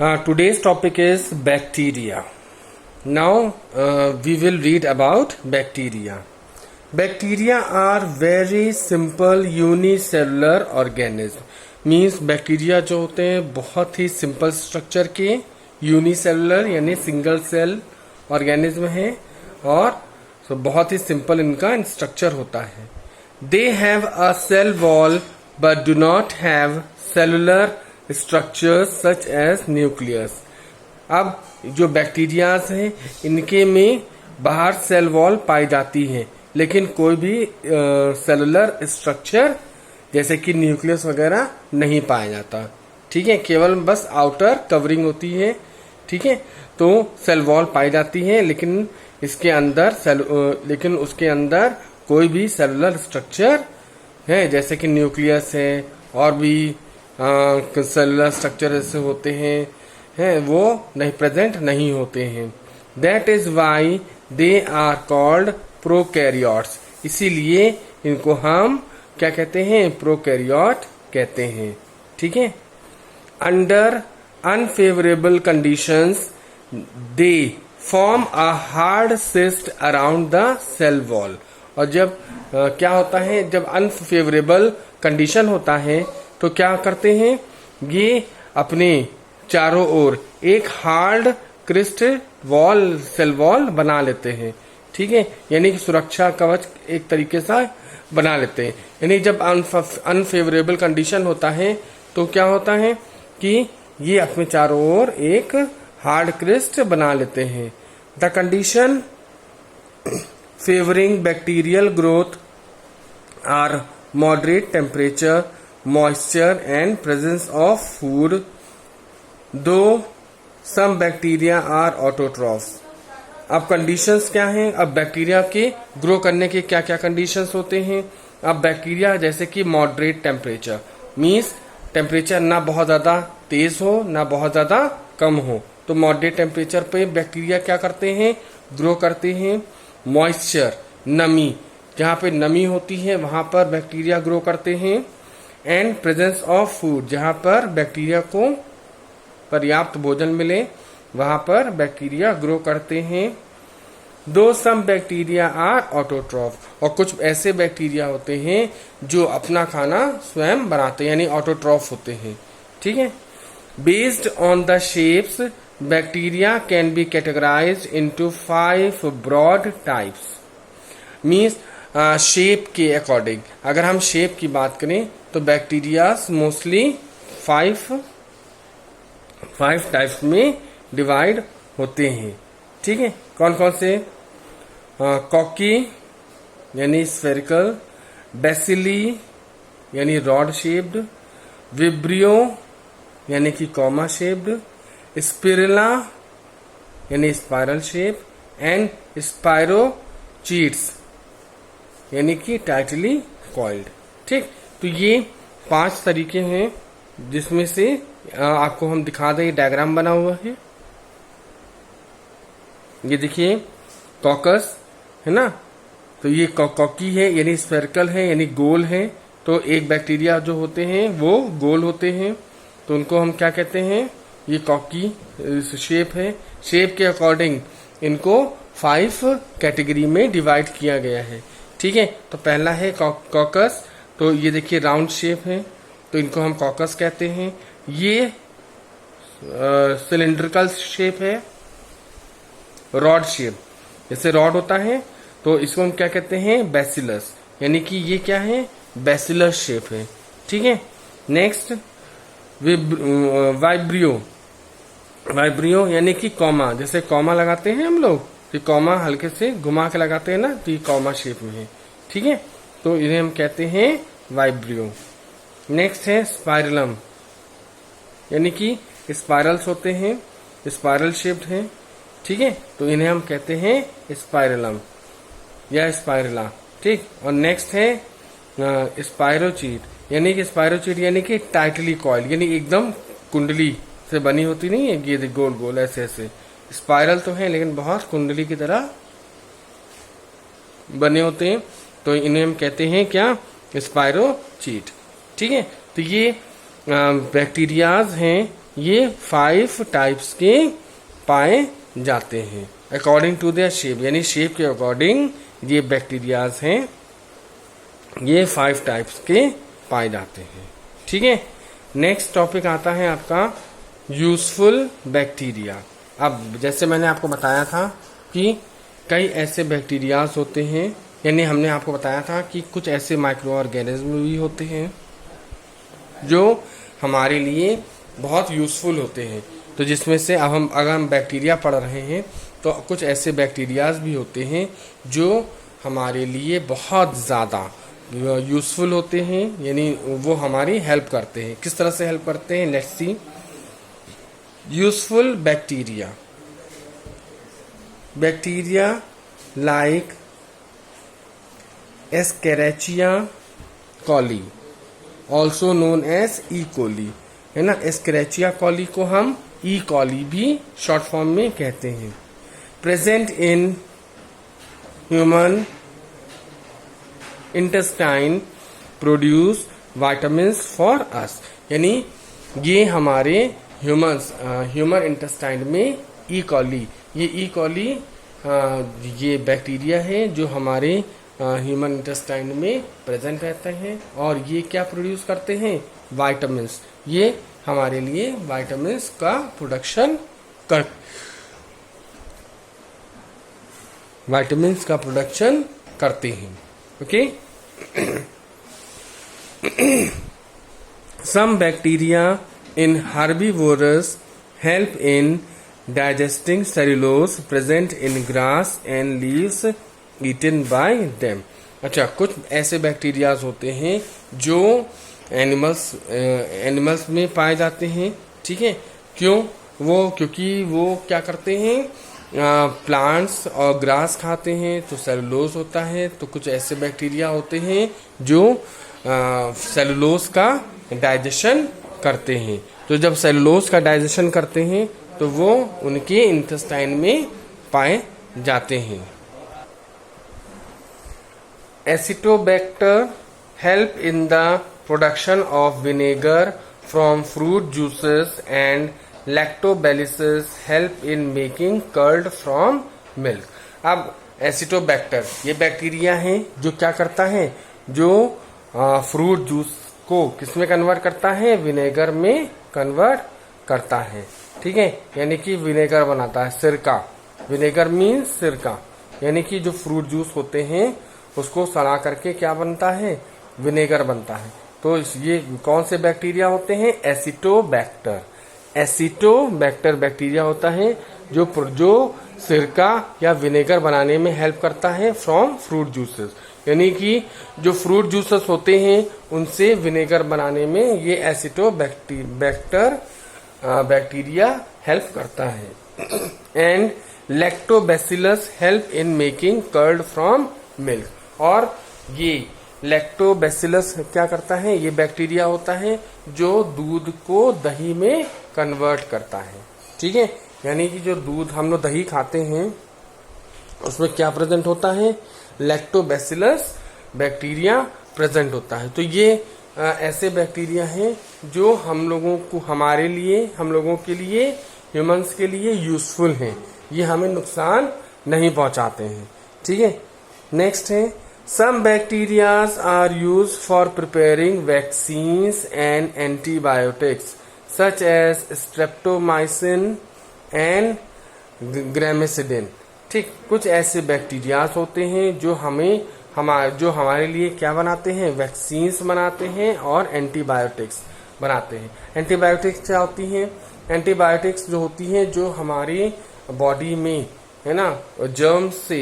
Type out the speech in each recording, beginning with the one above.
Today's topic is bacteria. Now we will read about bacteria. Bacteria are very simple unicellular organism. Means bacteria जो होते हैं बहुत ही simple structure के unicellular यानी single cell organism है और बहुत ही simple इनका structure होता है. They have a cell wall but do not have cellular structures such as nucleus. अब जो बैक्टीरियाज हैं इनके में बाहर सेल वॉल पाई जाती है लेकिन कोई भी सेलुलर स्ट्रक्चर जैसे कि न्यूक्लियस वगैरह नहीं पाया जाता. ठीक है, केवल बस आउटर कवरिंग होती है. ठीक है, तो सेल वॉल पाई जाती है लेकिन इसके अंदर लेकिन उसके अंदर कोई भी सेलुलर स्ट्रक्चर है जैसे कि न्यूक्लियस है और भी सेलुलर स्ट्रक्चर ऐसे होते हैं वो नहीं प्रेजेंट नहीं होते हैं. That is why they are called prokaryotes. इसीलिए इनको हम क्या कहते हैं, प्रोकैरियोट कहते हैं. ठीक है, under unfavourable conditions they form a hard cyst around the cell wall. और जब क्या होता है, जब अनफेवरेबल कंडीशन होता है तो क्या करते हैं, ये अपने चारों ओर एक hard cyst wall cell wall बना लेते हैं. ठीक है, यानी कि सुरक्षा कवच एक तरीके से बना लेते हैं. यानी जब अनफेवरेबल कंडीशन होता है तो क्या होता है कि ये अपने चारों ओर एक हार्ड क्रिस्ट बना लेते हैं. The condition favouring bacterial growth are moderate temperature, moisture and presence of food, though some bacteria are autotrophs. अब कंडीशंस क्या हैं, अब बैक्टीरिया के ग्रो करने के क्या क्या कंडीशंस होते हैं. अब बैक्टीरिया जैसे कि मॉडरेट टेम्परेचर मीन्स टेम्परेचर ना बहुत ज्यादा तेज हो ना बहुत ज्यादा कम हो, तो मॉडरेट टेम्परेचर पे बैक्टीरिया क्या करते हैं, ग्रो करते हैं. मॉइस्चर नमी, जहाँ पे नमी होती है वहां पर बैक्टीरिया ग्रो करते हैं. एंड प्रेजेंस ऑफ फूड, जहां पर बैक्टीरिया को पर्याप्त भोजन मिले वहां पर बैक्टीरिया ग्रो करते हैं. दो सम बैक्टीरिया आर ऑटोट्रॉफ, और कुछ ऐसे बैक्टीरिया होते हैं जो अपना खाना स्वयं बनाते हैं यानी ऑटोट्रॉफ होते हैं. ठीक है, based on the shapes bacteria can be categorised into 5 broad types. Means shape के अकॉर्डिंग, अगर हम शेप की बात करें तो बैक्टीरिया मोस्टली 5 टाइप्स में डिवाइड होते हैं. ठीक है, कौन कौन से, कॉकी यानी स्फेरिकल, बेसिली यानी रॉड शेप्ड, विब्रियो यानी कि कॉमा शेप्ड, स्पिरुला यानी स्पाइरल शेप, एंड स्पाइरोचीट्स यानी कि टाइटली कॉइल्ड. ठीक, तो ये 5 तरीके हैं जिसमें से आपको हम दिखा दें. डायग्राम बना हुआ है, ये देखिए कॉकस है ना, तो ये कॉकी है यानी स्फेरिकल है यानी गोल है. तो एक बैक्टीरिया जो होते हैं वो गोल होते हैं तो उनको हम क्या कहते हैं, ये कॉकी शेप है. शेप के अकॉर्डिंग इनको 5 कैटेगरी में डिवाइड किया गया है. ठीक है, तो पहला है कॉकस, तो ये देखिए राउंड शेप है तो इनको हम कॉकस कहते हैं. ये सिलिंड्रिकल शेप है, रॉड शेप जैसे रॉड होता है तो इसको हम क्या कहते हैं, बैसिलस, यानी कि ये क्या है, बैसिलस शेप है. ठीक है, नेक्स्ट वाइब्रियो यानी कि कॉमा, जैसे कॉमा लगाते हैं हम लोग तो कॉमा हल्के से घुमा के लगाते हैं ना, तो ये कॉमा शेप में है. ठीक है, तो इन्हें हम कहते हैं वाइब्रियो. नेक्स्ट है स्पाइरलम, यानी कि स्पाइरल्स होते हैं, स्पाइरल शेप्ड है. ठीक है, तो इन्हें हम कहते हैं स्पाइरलम या स्पाइरला. ठीक, और नेक्स्ट है स्पाइरोचीट, यानी कि स्पाइरोचीट यानी कि टाइटली कॉइल यानी एकदम कुंडली से बनी होती नहीं है, ये गोल गोल ऐसे ऐसे. स्पाइरल तो है लेकिन बहुत कुंडली की तरह बने होते हैं, तो इन्हें हम कहते हैं क्या, स्पाइरोचीट. ठीक है, तो ये बैक्टीरियाज हैं ये 5 टाइप्स के पाए जाते हैं अकॉर्डिंग टू देयर शेप, यानी शेप के अकॉर्डिंग ये बैक्टीरियाज हैं, ये 5 टाइप्स के पाए जाते हैं। ठीक है, नेक्स्ट टॉपिक आता है आपका यूजफुल बैक्टीरिया। अब जैसे मैंने आपको बताया था कि कई ऐसे बैक्टीरियाज होते हैं, यानी हमने आपको बताया था कि कुछ ऐसे माइक्रो ऑर्गेनिज्म भी होते हैं जो हमारे लिए बहुत यूजफुल होते हैं। तो जिसमें से अब अगर हम बैक्टीरिया पढ़ रहे हैं तो कुछ ऐसे बैक्टीरियाज भी होते हैं जो हमारे लिए बहुत ज़्यादा यूजफुल होते हैं, यानी वो हमारी हेल्प करते हैं। किस तरह से हेल्प करते हैं, let's see. Useful bacteria, bacteria like Escherichia coli, also known as E coli, है ना। एस्केरेचिया कोली को हम ई कोली भी शॉर्ट फॉर्म में कहते हैं। Present in human intestine produce vitamins for us, यानी ये हमारे ह्यूमन इंटेस्टाइन में ई कोली, ये ई कोली ये बैक्टीरिया है जो हमारे ह्यूमन इंटेस्टाइन में प्रेजेंट रहते हैं और ये क्या प्रोड्यूस करते हैं, वाइटामिन्स। ये हमारे लिए वाइटामिन्स का प्रोडक्शन करते हैं। Okay, some bacteria in herbivores help in digesting cellulose present in grass and leaves eaten by them. अच्छा, कुछ ऐसे बैक्टीरियाज होते हैं जो एनिमल्स में पाए जाते हैं। ठीक है, क्योंकि वो क्या करते हैं, प्लांट्स और ग्रास खाते हैं तो सेलुलोज होता है। तो कुछ ऐसे बैक्टीरिया होते हैं जो सेलुलोज का डाइजेशन करते हैं। तो जब सेलुलोज का डाइजेशन करते हैं तो वो उनके इंटेस्टाइन में पाए जाते हैं। Acetobacter help in the production of vinegar from fruit juices and lactobacillus help in making curd from milk. अब एसिटोबैक्टर ये बैक्टीरिया है जो क्या करता है, जो फ्रूट जूस को किसमें कन्वर्ट करता है, विनेगर में कन्वर्ट करता है। ठीक है, यानी कि विनेगर बनाता है, सिरका। विनेगर मीन्स सिरका, यानी कि जो फ्रूट जूस होते हैं उसको सड़ा करके क्या बनता है, विनेगर बनता है। तो ये कौन से बैक्टीरिया होते हैं, एसिटोबैक्टर। एसिटोबैक्टर बैक्टीरिया होता है जो सिरका या विनेगर बनाने में हेल्प करता है फ्रॉम फ्रूट जूसेस, यानी कि जो फ्रूट जूसेस होते हैं उनसे विनेगर बनाने में ये एसिटोबैक्टर बैक्टीरिया हेल्प करता है। And lactobacillus help in making curd from milk. और ये लैक्टोबैसिलस क्या करता है, ये बैक्टीरिया होता है जो दूध को दही में कन्वर्ट करता है। ठीक है, यानी कि जो दूध हम लोग दही खाते हैं उसमें क्या प्रेजेंट होता है, लैक्टोबैसिलस बैक्टीरिया प्रेजेंट होता है। तो ये ऐसे बैक्टीरिया हैं जो हम लोगों के लिए ह्यूमंस के लिए यूजफुल हैं, ये हमें नुकसान नहीं पहुंचाते हैं। ठीक है, नेक्स्ट है some bacterias are used for preparing vaccines and antibiotics such as streptomycin and ग्रामेसिडिन। ठीक, कुछ ऐसे बैक्टीरियाज होते हैं जो हमारे लिए क्या बनाते हैं, वैक्सीन्स बनाते हैं और एंटीबायोटिक्स बनाते हैं। एंटीबायोटिक्स क्या होती हैं, एंटीबायोटिक्स जो होती हैं जो हमारी बॉडी में, है ना, जर्म्स से,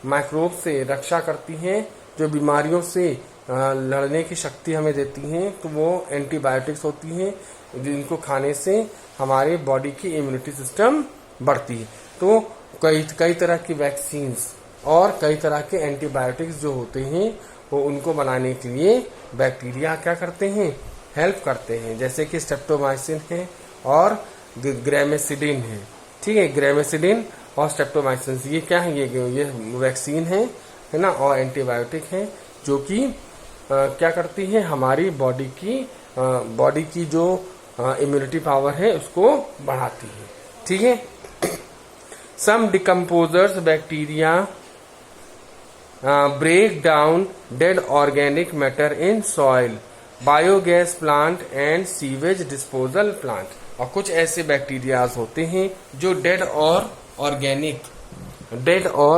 माइक्रोब से रक्षा करती हैं, जो बीमारियों से लड़ने की शक्ति हमें देती हैं, तो वो एंटीबायोटिक्स होती हैं जिनको खाने से हमारे बॉडी की इम्यूनिटी सिस्टम बढ़ती है। तो कई तरह की वैक्सीन्स और कई तरह के एंटीबायोटिक्स जो होते हैं वो उनको बनाने के लिए बैक्टीरिया क्या करते हैं, हेल्प करते हैं। जैसे कि स्ट्रेप्टोमाइसिन है और ग्रामेसिडिन है। ठीक है, ग्रामेसिडिन और स्ट्रेप्टोमाइसिन ये क्या है, ये वैक्सीन है ना, और एंटीबायोटिक है जो कि क्या करती है, हमारी बॉडी की जो इम्यूनिटी पावर है उसको बढ़ाती है। ठीक है। Some decomposers bacteria break down dead organic matter in soil, biogas plant and sewage disposal plant. और कुछ ऐसे बैक्टीरियाज होते हैं जो डेड और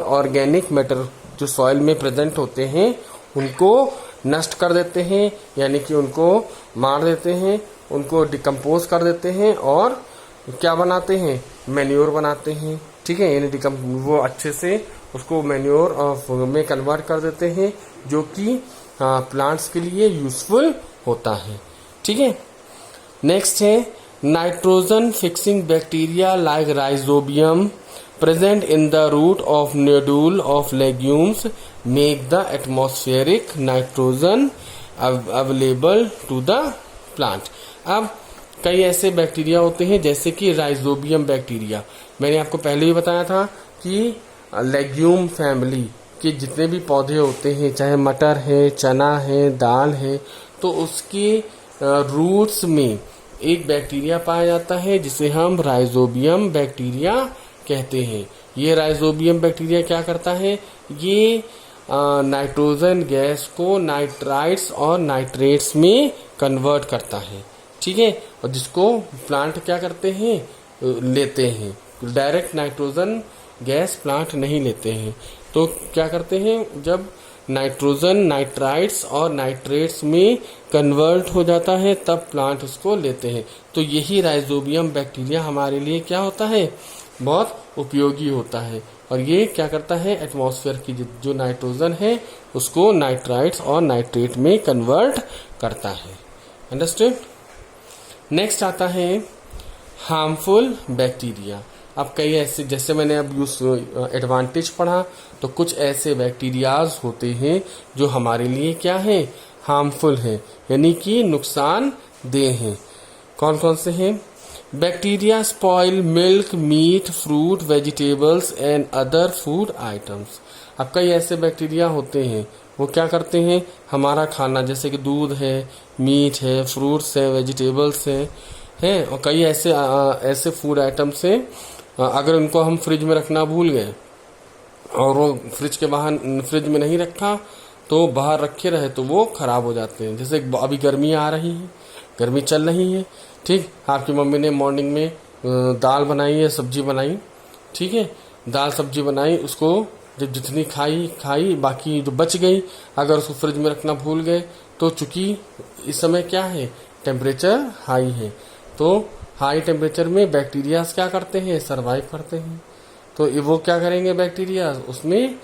ऑर्गेनिक मैटर जो सॉइल में प्रेजेंट होते हैं उनको नष्ट कर देते हैं, यानी कि उनको मार देते हैं, उनको डिकम्पोज कर देते हैं और क्या बनाते हैं, मैन्योर बनाते हैं। ठीक है, यानी वो अच्छे से उसको मैन्योर में कन्वर्ट कर देते हैं जो कि प्लांट्स के लिए यूजफुल होता है। ठीक है। नेक्स्ट है nitrogen fixing bacteria like rhizobium present in the root of nodule of legumes make the atmospheric nitrogen available to the plant. अब कई ऐसे बैक्टीरिया होते हैं जैसे कि राइजोबियम बैक्टीरिया, मैंने आपको पहले भी बताया था कि लेग्यूम फैमिली के जितने भी पौधे होते हैं, चाहे मटर है, चना है, दाल है, तो उसके रूट्स में एक बैक्टीरिया पाया जाता है जिसे हम राइजोबियम बैक्टीरिया कहते हैं। ये राइजोबियम बैक्टीरिया क्या करता है, ये नाइट्रोजन गैस को नाइट्राइट्स और नाइट्रेट्स में कन्वर्ट करता है। ठीक है, और जिसको प्लांट क्या करते हैं, लेते हैं। डायरेक्ट नाइट्रोजन गैस प्लांट नहीं लेते हैं, तो क्या करते हैं, जब नाइट्रोजन नाइट्राइट्स और नाइट्रेट्स में कन्वर्ट हो जाता है तब प्लांट उसको लेते हैं। तो यही राइजोबियम बैक्टीरिया हमारे लिए क्या होता है, बहुत उपयोगी होता है। और ये क्या करता है, एटमॉस्फेयर की जो नाइट्रोजन है उसको नाइट्राइट्स और नाइट्रेट में कन्वर्ट करता है। अंडरस्टूड। नेक्स्ट आता है हार्मफुल बैक्टीरिया। अब कई ऐसे, जैसे मैंने अब एडवांटेज पढ़ा, तो कुछ ऐसे बैक्टीरियाज होते हैं जो हमारे लिए क्या है, हार्मफुल है, यानी कि नुकसानदेह हैं। कौन कौन से हैं, bacteria spoil milk, meat, fruit, vegetables and other food items. अब कई ऐसे बैक्टीरिया होते हैं वो क्या करते हैं, हमारा खाना जैसे कि दूध है, मीट है, फ्रूट्स है, वेजिटेबल्स हैं, और कई ऐसे फूड आइटम्स हैं, अगर उनको हम फ्रिज में रखना भूल गए और वो फ्रिज में नहीं रखा तो बाहर रखे रहे तो वो खराब हो जाते हैं। जैसे अभी गर्मी आ रही है, गर्मी चल रही है, ठीक, आपकी मम्मी ने मॉर्निंग में दाल बनाई है, सब्जी बनाई, ठीक है, दाल सब्जी बनाई, उसको जब जितनी खाई बाकी जो बच गई, अगर उसको फ्रिज में रखना भूल गए तो चूंकि इस समय क्या है, टेम्परेचर हाई है, तो हाई टेम्परेचर में बैक्टीरियाज क्या करते हैं, सरवाइव करते हैं। तो वो क्या करेंगे बैक्टीरिया, उसमें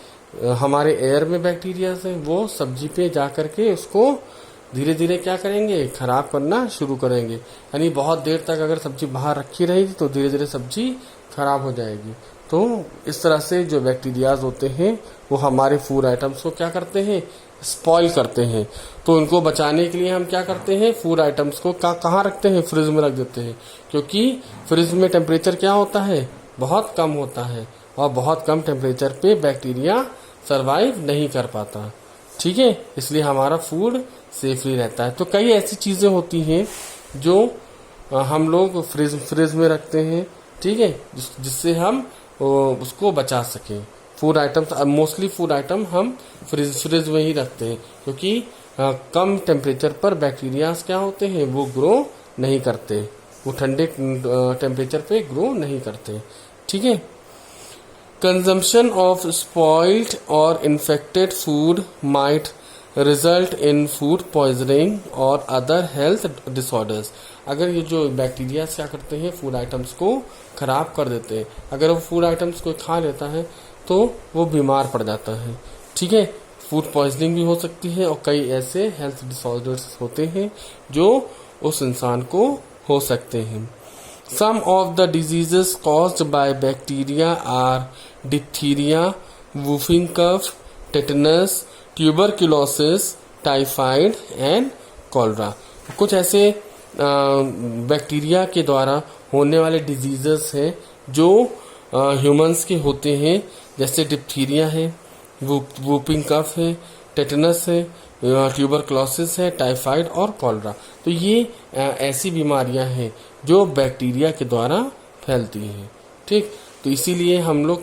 हमारे एयर में बैक्टीरियाज हैं, वो सब्जी पे जा करके उसको धीरे धीरे क्या करेंगे, खराब करना शुरू करेंगे। यानी बहुत देर तक अगर सब्जी बाहर रखी रहेगी तो धीरे धीरे सब्जी खराब हो जाएगी। तो इस तरह से जो बैक्टीरियाज होते हैं वो हमारे फूड आइटम्स को क्या करते हैं, स्पॉइल करते हैं। तो उनको बचाने के लिए हम क्या करते हैं, फूड आइटम्स को कहाँ रखते हैं, फ्रिज में रख देते हैं, क्योंकि फ्रिज में टेम्परेचर क्या होता है, बहुत कम होता है, और बहुत कम टेम्परेचर पे बैक्टीरिया सरवाइव नहीं कर पाता। ठीक है, इसलिए हमारा फूड सेफली रहता है। तो कई ऐसी चीजें होती हैं जो हम लोग फ्रिज में रखते हैं, ठीक है, जिससे हम उसको बचा सकें। Food items, mostly food item हम फ्रिज में ही रखते हैं, क्योंकि कम टेम्परेचर पर बैक्टीरियाज क्या होते हैं, वो ग्रो नहीं करते, वो ठंडे टेम्परेचर पे ग्रो नहीं करते। ठीक है। कंजम्पशन ऑफ स्पॉइल्ड और infected food might result in food poisoning और अदर हेल्थ डिसऑर्डर्स। अगर ये जो बैक्टीरिया क्या करते हैं, फूड आइटम्स को खराब कर देते हैं, अगर वो फूड आइटम्स को खा लेता है तो वो बीमार पड़ जाता है। ठीक है, फूड पॉइजनिंग भी हो सकती है, और कई ऐसे हेल्थ डिसऑर्डर्स होते हैं जो उस इंसान को हो सकते हैं। Some of the diseases caused by bacteria are diphtheria, whooping cough, tetanus, tuberculosis, typhoid and cholera। कुछ ऐसे बैक्टीरिया के द्वारा होने वाले डिजीजेस हैं जो ह्यूमंस के होते हैं, जैसे डिप्थीरिया है, वूपिंग कफ है, टेटनस है, ट्यूबरक्लोसिस है, टाइफाइड और कॉलरा। तो ये ऐसी बीमारियां हैं जो बैक्टीरिया के द्वारा फैलती हैं। ठीक, तो इसीलिए हम लोग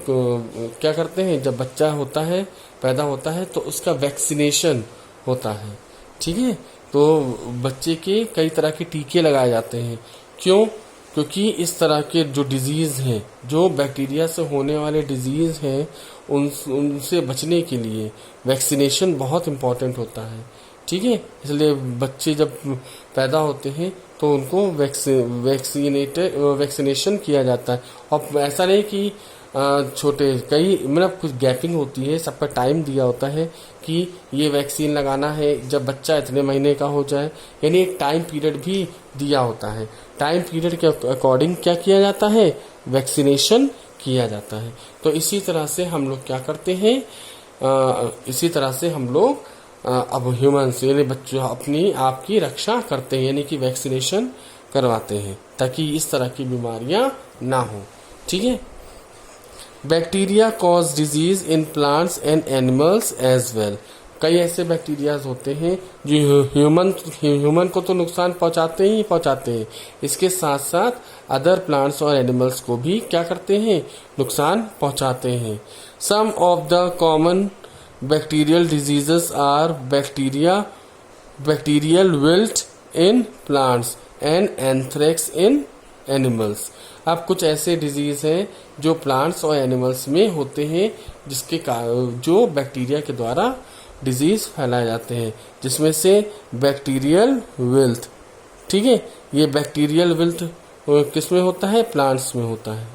क्या करते हैं, जब बच्चा होता है, पैदा होता है, तो उसका वैक्सीनेशन होता है। ठीक है, तो बच्चे के कई तरह के टीके लगाए जाते हैं। क्यों? क्योंकि इस तरह के जो डिजीज हैं, जो बैक्टीरिया से होने वाले डिजीज हैं, उनसे बचने के लिए वैक्सीनेशन बहुत इम्पोर्टेंट होता है। ठीक है, इसलिए बच्चे जब पैदा होते हैं तो उनको वैक्सीनेशन किया जाता है। और ऐसा नहीं कि छोटे, कई मतलब कुछ गैपिंग होती है, सबका टाइम दिया होता है कि ये वैक्सीन लगाना है जब बच्चा इतने महीने का हो जाए, यानी एक टाइम पीरियड भी दिया होता है। टाइम पीरियड के अकॉर्डिंग क्या किया जाता है, वैक्सीनेशन किया जाता है। तो इसी तरह से हम लोग क्या करते हैं, इसी तरह से हम लोग अब ह्यूमन्स यानी बच्चों अपनी आपकी रक्षा करते हैं, यानी कि वैक्सीनेशन करवाते हैं ताकि इस तरह की बीमारियां ना हो। ठीक है, bacteria cause disease in plants and animals as well. कई ऐसे बैक्टीरियाज होते हैं जो ह्यूमन को तो नुकसान पहुंचाते ही पहुंचाते हैं, इसके साथ साथ अदर प्लांट्स और एनिमल्स को भी क्या करते हैं, नुकसान पहुंचाते हैं। Some of the common bacterial diseases are bacterial wilt in plants and anthrax in animals. अब कुछ ऐसे डिजीज हैं जो प्लांट्स और एनिमल्स में होते हैं, जिसके जो बैक्टीरिया के द्वारा डिजीज फैलाए जाते हैं, जिसमें से बैक्टीरियल विल्ट। ठीक है, ये बैक्टीरियल विल्ट किस में होता है, प्लांट्स में होता है।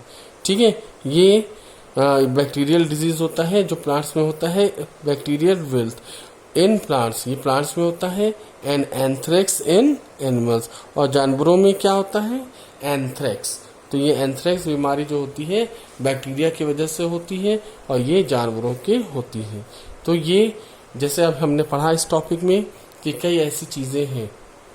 ठीक है, ये बैक्टीरियल डिजीज होता है जो प्लांट्स में होता है, बैक्टीरियल विल्ट इन प्लांट्स, ये प्लांट्स में होता है, एंड एंथ्रेक्स इन एनिमल्स, और जानवरों में क्या होता है, एंथ्रेक्स। तो ये एंथ्रेक्स बीमारी जो होती है बैक्टीरिया की वजह से होती है और ये जानवरों के होती है। तो ये जैसे अब हमने पढ़ा इस टॉपिक में कि कई ऐसी चीजें हैं,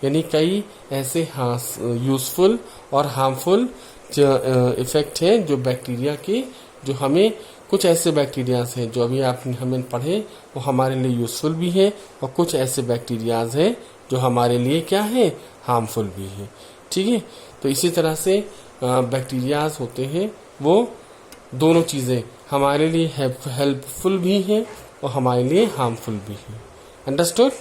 यानी कई ऐसे यूजफुल और हार्मफुल इफेक्ट हैं जो बैक्टीरिया के, जो हमें कुछ ऐसे बैक्टीरियाज हैं जो अभी आपने हमें पढ़े वो हमारे लिए यूजफुल भी है, और कुछ ऐसे बैक्टीरियाज हैं जो हमारे लिए क्या है, हार्मफुल भी है। ठीक है, तो इसी तरह से बैक्टीरियाज होते हैं, वो दोनों चीजें हमारे लिए हेल्पफुल भी हैं और हमारे लिए हार्मफुल भी हैं। अंडरस्टूड?